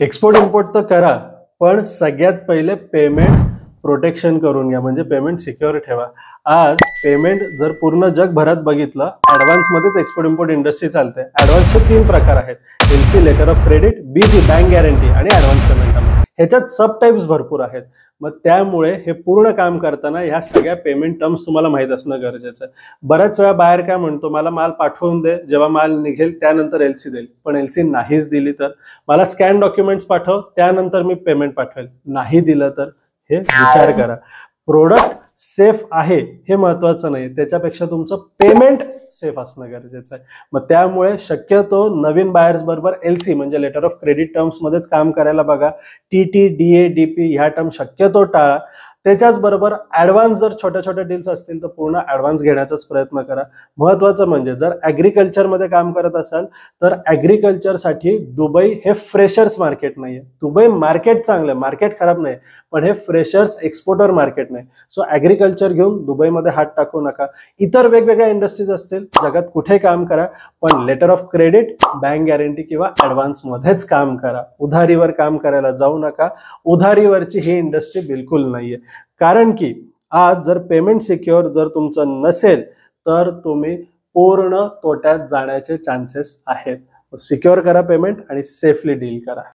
Export import तर करा, पण सगळ्यात पहिले पेमेंट प्रोटेक्शन करून घ्या, म्हणजे पेमेंट सिक्युअर ठेवा. आज पेमेंट जर पूर्ण जगभरात बघितलं, ॲडव्हान्समध्येच एक्सपोर्ट इम्पोर्ट इंडस्ट्री चालते. ॲडव्हान्सचे 3 प्रकार आहेत: LC, letter of credit, BG bank guarantee आणि ॲडव्हान्स पेमेंट टर्म. ह्याच्यात सब टाइप्स भरपूर आहेत. मग त्यामुळे हे पूर्ण काम करताना ह्या सगळ्या पेमेंट टर्म्स तुम्हाला माहित असणं गरजेचं आहे. बऱ्याच वेळा बाहेर काय म्हणतो, मला माल पाठवून दे, जेव्हा माल निघेल त्यानंतर एलसी देईल. पण एलसी नाहीच दिली तर? मला स्कॅन डॉक्युमेंट्स पाठव, त्यानंतर मी पेमेंट पाठवेल. नाही दिलं तर? हे विचार करा. प्रोडक्ट सेफ आहे हे महत्वाचं नाही, त्याच्यापेक्षा तुमचं पेमेंट सेफ असणं गरजेचं आहे. मग त्यामुळे शक्यतो नवीन बायर्स बरोबर एलसी म्हणजे लेटर ऑफ क्रेडिट टर्म्स मध्येच काम करायला बघा. टीटी, डीए, डीपी ह्या टर्म शक्यतो टाळा. त्याच्याच बरोबर ॲडव्हान्स जर छोट्या छोट्या डील्स असतील तर पूर्ण ॲडव्हान्स घेण्याचाच प्रयत्न करा. महत्वाचं म्हणजे जर ॲग्रिकल्चरमध्ये काम करत असाल तर ॲग्रिकल्चरसाठी दुबई हे फ्रेशर्स मार्केट नाहीये. दुबई मार्केट चांगलं आहे, मार्केट खराब नाही, पण हे फ्रेशर्स एक्सपोर्टर मार्केट नाही. सो ॲग्रिकल्चर घेऊन दुबईमध्ये हात टाकू नका. इतर वेगवेगळ्या इंडस्ट्रीज असतील जगात कुठे काम करा, पण letter of credit, bank guarantee किंवा ॲडव्हान्समध्येच काम करा. उधारीवर काम करायला जाऊ नका. उधारीवरची ही इंडस्ट्री बिलकुल नाहीये. कारण की आज जर पेमेंट सिक्युअर जर तुमचं नसेल तर तुम्ही पूर्ण तोट्यात जाण्याचे चान्सेस आहेत. सिक्युअर करा पेमेंट आणि सेफली डील करा.